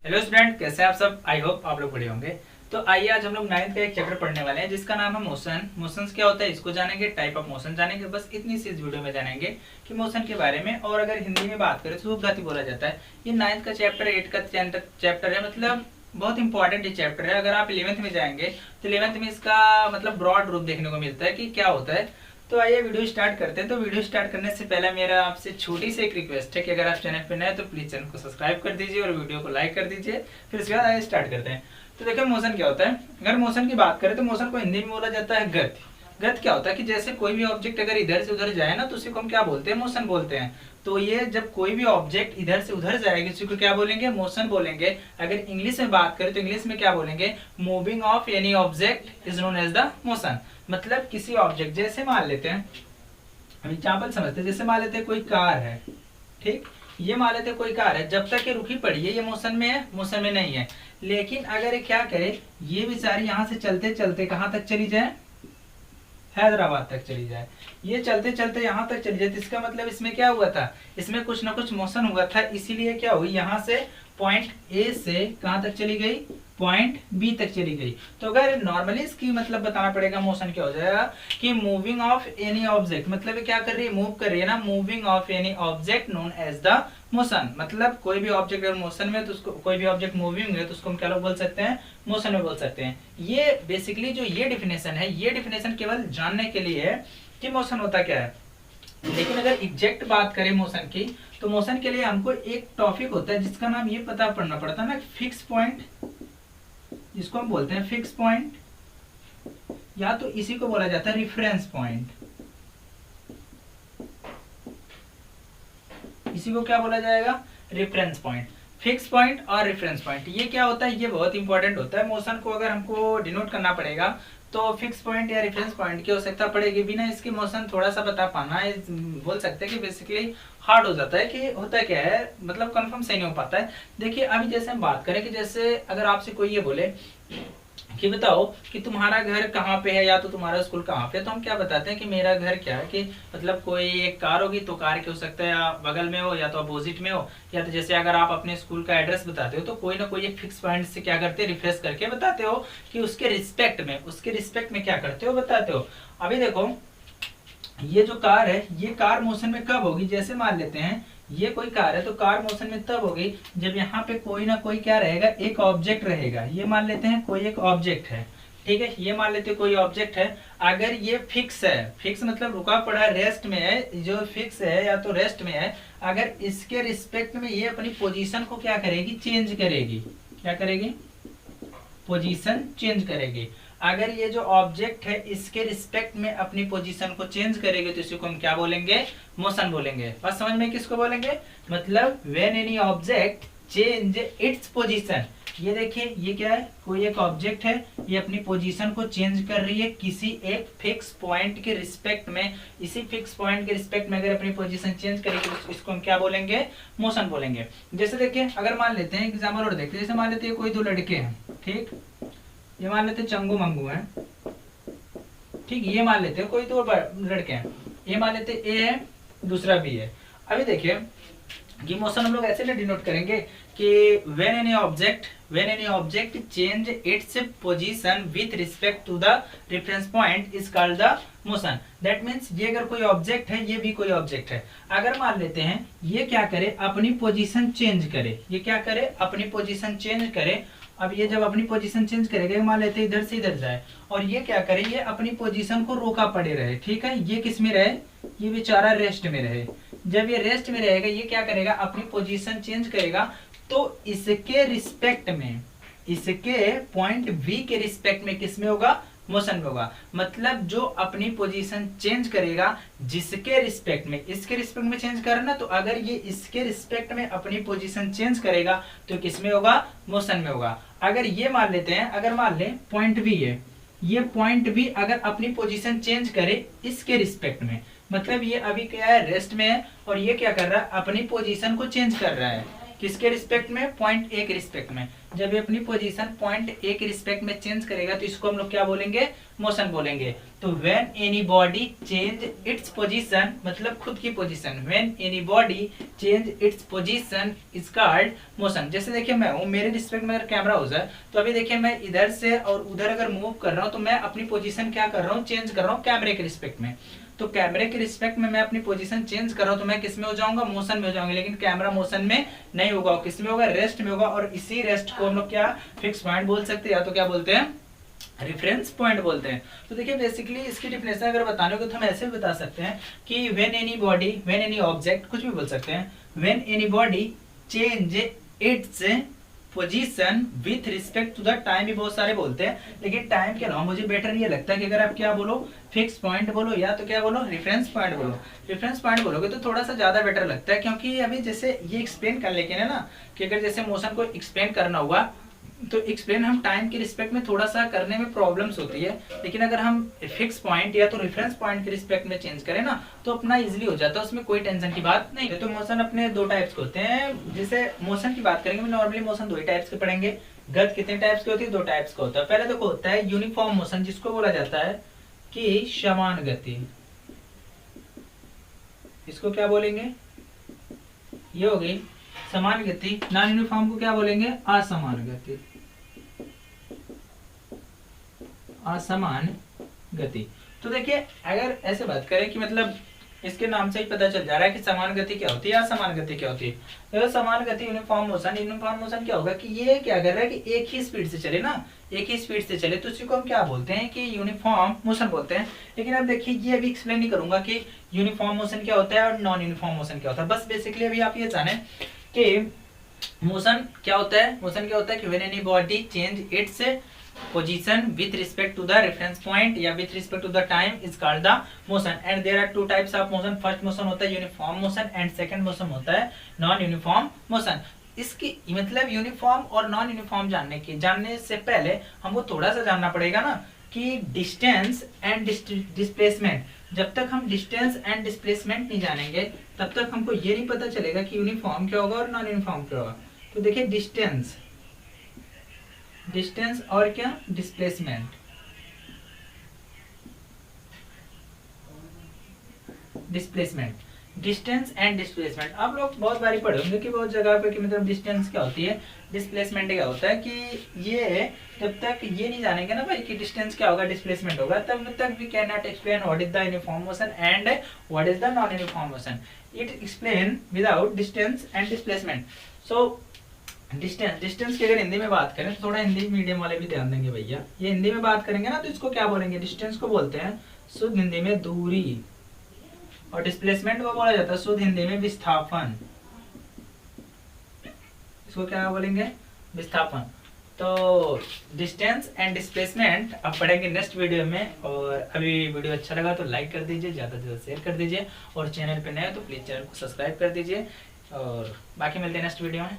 Hello student, कैसे हैं आप सब। आई होप आप लोग बढ़िया होंगे। तो आइए आज हम लोग 9th का एक चैप्टर पढ़ने वाले हैं जिसका नाम है मोशन। मोशंस क्या होता है इसको जानेंगे, टाइप ऑफ मोशन जानेंगे। बस इतनी सी इस वीडियो में जानेंगे कि मोशन के बारे में। और अगर हिंदी में बात करें तो वो गति बोला जाता है। ये 9th का चैप्टर 8 का चैप्टर है, मतलब बहुत इंपॉर्टेंट ये चैप्टर है। अगर आप 11th में जाएंगे तो 11th में इसका मतलब ब्रॉड रूप देखने को मिलता है कि क्या होता है। तो आइए वीडियो स्टार्ट करते हैं। तो वीडियो स्टार्ट करने से पहले मेरा आपसे छोटी सी एक रिक्वेस्ट है कि अगर आप चैनल पर नए हैं तो प्लीज चैनल को सब्सक्राइब कर दीजिए और वीडियो को लाइक कर दीजिए। फिर इसके बाद आइए स्टार्ट करते हैं। तो देखिए मोशन क्या होता है। अगर मोशन की बात करें तो मोशन को हिंदी में बोला जाता है गति। गति क्या होता है कि जैसे कोई भी ऑब्जेक्ट अगर इधर से उधर जाए ना तो उसी को हम क्या बोलते हैं, मोशन बोलते हैं। तो ये जब कोई भी ऑब्जेक्ट इधर से उधर जाएगी उसी को क्या बोलेंगे, मोशन बोलेंगे। अगर इंग्लिश में बात करें तो इंग्लिश में क्या बोलेंगे, moving of any object is known as the motion. मतलब किसी ऑब्जेक्ट, जैसे मान लेते हैं हम एग्जाम्पल समझते हैं, जैसे मान लेते हैं कोई कार है, ठीक। ये मान लेते हैं कोई कार है, जब तक ये रुकी पड़ी है ये मोशन में है, मोशन में नहीं है। लेकिन अगर ये क्या करे, ये बेचारी यहाँ से चलते चलते कहाँ तक चली जाए, हैदराबाद तक चली जाए। ये चलते चलते यहाँ तक चली जाए तो इसका मतलब इसमें क्या हुआ था, इसमें कुछ ना कुछ मोशन हुआ था। इसीलिए क्या हुई, यहाँ से पॉइंट ए से कहाँ तक चली गई, पॉइंट बी तक चली गई। तो अगर नॉर्मली इसकी मतलब बताना पड़ेगा मोशन क्या हो जाएगा कि मूविंग ऑफ एनी ऑब्जेक्ट, मतलब क्या कर रही है, मूव कर रही है ना। Moving of any object known as the motion. मतलब कोई भी ऑब्जेक्ट अगर मोशन में तो उसको, कोई भी ऑब्जेक्ट मूविंग है तो उसको हम क्या लोग बोल सकते हैं, मोशन में बोल सकते हैं। ये बेसिकली जो ये डिफिनेशन है, ये डिफिनेशन केवल जानने के लिए है कि मोशन होता क्या है। लेकिन अगर एग्जैक्ट बात करें मोशन की तो मोशन के लिए हमको एक टॉपिक होता है जिसका नाम ये पता पढ़ना पड़ता है ना, फिक्स पॉइंट, जिसको हम बोलते हैं फिक्स पॉइंट, या तो इसी को बोला जाता है रेफरेंस पॉइंट। इसी को क्या बोला जाएगा, रेफरेंस पॉइंट। फिक्स पॉइंट और रेफरेंस पॉइंट ये क्या होता है, ये बहुत इंपॉर्टेंट होता है। मोशन को अगर हमको डिनोट करना पड़ेगा तो फिक्स पॉइंट या रेफरेंस पॉइंट की आवश्यकता पड़ेगी। बिना इसके मोशन थोड़ा सा बता पाना बोल सकते हैं कि बेसिकली हार्ड हो जाता है। कि होता क्या है, मतलब कंफर्म सही नहीं हो पाता है। देखिए अभी जैसे हम बात करें कि जैसे अगर आपसे कोई ये बोले कि बताओ कि तुम्हारा घर कहाँ पे है या तो तुम्हारा स्कूल कहाँ पे है, तो हम क्या बताते हैं कि मेरा घर क्या है, कि मतलब कोई एक कार होगी तो कार के हो सकता है या बगल में हो या तो अपोजिट में हो, या तो जैसे अगर आप अपने स्कूल का एड्रेस बताते हो तो कोई ना कोई एक फिक्स पॉइंट से क्या करते हैं, रिफ्रेश करके बताते हो कि उसके रिस्पेक्ट में क्या करते हो, बताते हो। अभी देखो ये जो कार है, ये कार मोशन में कब होगी, जैसे मान लेते हैं ये कोई कार है तो कार मोशन में तब होगी जब यहाँ पे कोई ना कोई क्या रहेगा, एक ऑब्जेक्ट रहेगा। ये मान लेते हैं कोई एक ऑब्जेक्ट है, ठीक है। ये मान लेते हैं कोई ऑब्जेक्ट है। अगर ये फिक्स है, फिक्स मतलब रुका पड़ा है, रेस्ट में है, जो फिक्स है या तो रेस्ट में है, अगर इसके रिस्पेक्ट में ये अपनी पोजीशन को क्या करेगी, चेंज करेगी। क्या करेगी, पोजीशन चेंज करेगी। अगर ये जो ऑब्जेक्ट है इसके रिस्पेक्ट में अपनी पोजीशन को चेंज करेगी तो इसी को हम क्या बोलेंगे, मोशन बोलेंगे। बात समझ में, किसको बोलेंगे, मतलब when any object change its position. ये देखिए ये क्या है, कोई एक ऑब्जेक्ट है, ये अपनी पोजीशन को चेंज कर रही है किसी एक फिक्स पॉइंट के रिस्पेक्ट में। इसी फिक्स पॉइंट के रिस्पेक्ट में अगर अपनी पोजीशन चेंज करेगी तो इसको हम क्या बोलेंगे, मोशन बोलेंगे। जैसे देखिए अगर मान लेते हैं एग्जाम्पल और देखते हैं, जैसे मान लेते हैं कोई दो लड़के हैं, ठीक। ये मान लेते हैं चंगू मंगू है, ठीक। ये मान लेते हैं कोई दो लड़के हैं, ये मान लेते हैं ए है, दूसरा बी है। अभी देखिए ये मोशन हम लोग ऐसे ना डिनोट करेंगे कि when any object change its position with respect to the reference point is called the motion. That means ये अगर कोई ऑब्जेक्ट है, ये भी कोई ऑब्जेक्ट है। अगर मान लेते हैं ये क्या करे, अपनी पोजीशन चेंज करे, ये क्या करे, अपनी पोजीशन चेंज करे। अब ये जब अपनी पोजीशन चेंज करेगा, मान लेते हैं इधर से इधर जाए, और ये क्या करे, ये अपनी पोजीशन को रोका पड़े रहे, ठीक है। ये किस में रहे, ये बेचारा रेस्ट में रहे। जब ये रेस्ट में रहेगा ये क्या करेगा, अपनी पोजीशन चेंज करेगा। तो इसके रिस्पेक्ट में, इसके पॉइंट बी के रिस्पेक्ट में किस में होगा, मोशन में होगा। मतलब जो अपनी पोजीशन चेंज करेगा जिसके रिस्पेक्ट में, इसके रिस्पेक्ट में चेंज करना, तो अगर ये इसके रिस्पेक्ट में अपनी पोजीशन चेंज करेगा तो किसमें होगा, मोशन में होगा। अगर ये मान लेते हैं, अगर मान ले पॉइंट बी है, ये पॉइंट बी अगर अपनी पोजीशन चेंज करे इसके रिस्पेक्ट में, मतलब ये अभी क्या है, रेस्ट में है, और ये क्या कर रहा है, अपनी पोजीशन को चेंज कर रहा है किसके रिस्पेक्ट में, पॉइंट ए के रिस्पेक्ट में। जब ये अपनी पोजीशन पॉइंट ए के रिस्पेक्ट में चेंज करेगा तो इसको हम लोग क्या बोलेंगे, मोशन बोलेंगे। तो when any body change its position, मतलब खुद की position, when any body change its position is called motion. जैसे देखिए मैं हूँ, मेरे रिस्पेक्ट में अगर कैमरा हो जाए तो अभी देखिए मैं इधर से और उधर अगर मूव कर रहा हूँ तो मैं अपनी पोजीशन क्या कर रहा हूँ, चेंज कर रहा हूँ कैमरे के रिस्पेक्ट में। तो कैमरे के रिस्पेक्ट में मैं अपनी पोजीशन चेंज कर रहा हूँ तो मैं किस में हो जाऊंगा, मोशन में हो जाऊंगा। लेकिन कैमरा मोशन में नहीं होगा, किस में होगा, रेस्ट में होगा। और इसी रेस्ट को हम लोग क्या फिक्स पॉइंट बोल सकते हैं, या तो क्या बोलते हैं, रेफरेंस पॉइंट बोलते हैं। तो देखिए बेसिकली इसकी डिफिनेशन अगर बताने को तो हम ऐसे भी बता सकते हैं कि when any body, when any object, कुछ भी बोल सकते हैं, when any body change its position with respect to the time, भी बहुत सारे बोलते हैं। लेकिन टाइम के अलावा मुझे बेटर ये लगता है कि अगर आप क्या बोलो, फिक्स पॉइंट बोलो या तो क्या बोलो, रेफरेंस पॉइंट बोलो। रेफरेंस पॉइंट बोलोगे तो थोड़ा सा ज्यादा बेटर लगता है, क्योंकि अभी जैसे ये एक्सप्लेन कर लेके ना कि अगर जैसे मोशन को एक्सप्लेन करना हुआ तो एक्सप्लेन हम टाइम के रिस्पेक्ट में थोड़ा सा करने में प्रॉब्लम्स होती है। लेकिन अगर हम फिक्स पॉइंट या तो रेफरेंस पॉइंट के रिस्पेक्ट में चेंज करें ना तो अपना इजीली हो जाता है, उसमें कोई टेंशन की बात नहीं है। तो मोशन अपने दो टाइप्स के होते हैं। जैसे मोशन की बात करेंगे, नॉर्मली मोशन दो ही टाइप्स के पढ़ेंगे। गति कितने टाइप्स की होती है, दो टाइप्स का होता है। पहले देखो होता है यूनिफॉर्म मोशन, जिसको बोला जाता है कि समान गति। इसको क्या बोलेंगे, ये हो गई समान गति। नॉन यूनिफॉर्म को क्या बोलेंगे, असमान गति। असमान गति। तो देखिए अगर ऐसे बात करें कि मतलब इसके नाम से ही पता चल जा रहा है कि समान गति क्या होती है, असमान गति क्या होती है। तो समान गति यूनिफॉर्म मोशन, यूनिफॉर्म मोशन क्या होगा कि ये क्या कर रहा है कि एक ही स्पीड से चले ना, एक ही स्पीड से चले, तो उसी को हम क्या बोलते हैं कि यूनिफॉर्म मोशन बोलते हैं। लेकिन अब देखिए ये अभी एक्सप्लेन नहीं करूंगा कि यूनिफॉर्म मोशन क्या होता है और नॉन यूनिफॉर्म मोशन क्या होता है। बस बेसिकली अभी आप ये जाने कि मोशन क्या होता है। मोशन क्या होता है कि when any body change it's position with respect to the reference point या with respect to the time is called the motion, and there are two types of motion. first motion होता है uniform motion and second motion होता है non uniform motion। इसकी मतलब uniform और non uniform जानने से पहले हमको थोड़ा सा जानना पड़ेगा ना कि डिस्टेंस एंड डिस्प्लेसमेंट। जब तक हम डिस्टेंस एंड डिस्प्लेसमेंट नहीं जानेंगे तब तक हमको ये नहीं पता चलेगा कि यूनिफॉर्म क्या होगा और नॉन यूनिफॉर्म क्या होगा। तो देखिए डिस्टेंस और क्या, डिस्प्लेसमेंट। डिस्टेंस एंड डिस्प्लेसमेंट आप लोग बहुत बारी पढ़े होंगे कि बहुत जगह पे कि मतलब डिस्टेंस क्या होती है, डिस्प्लेसमेंट क्या होता है। कि ये जब तक ये नहीं जानेंगे ना भाई कि डिस्टेंस क्या होगा, डिस्प्लेसमेंट होगा, तब तक we can not explain what is the uniform motion and what is the non uniform motion. It explain without distance and displacement. So distance की अगर हिंदी में बात करें तो थोड़ा हिंदी मीडियम वाले भी ध्यान देंगे भैया। ये हिंदी में बात करेंगे ना तो इसको क्या बोलेंगे, डिस्टेंस को बोलते हैं शुद्ध हिंदी में दूरी, और डिस्प्लेसमेंट को बोला जाता है शुद्ध हिंदी में विस्थापन। इसको क्या बोलेंगे, विस्थापन। तो डिस्टेंस एंड डिस्प्लेसमेंट अब पढ़ेंगे नेक्स्ट वीडियो में। और अभी वीडियो अच्छा लगा तो लाइक कर दीजिए, ज़्यादा से ज़्यादा शेयर कर दीजिए, और चैनल पे नए हो तो प्लीज़ चैनल को सब्सक्राइब कर दीजिए। और बाकी मिलते हैं नेक्स्ट वीडियो में।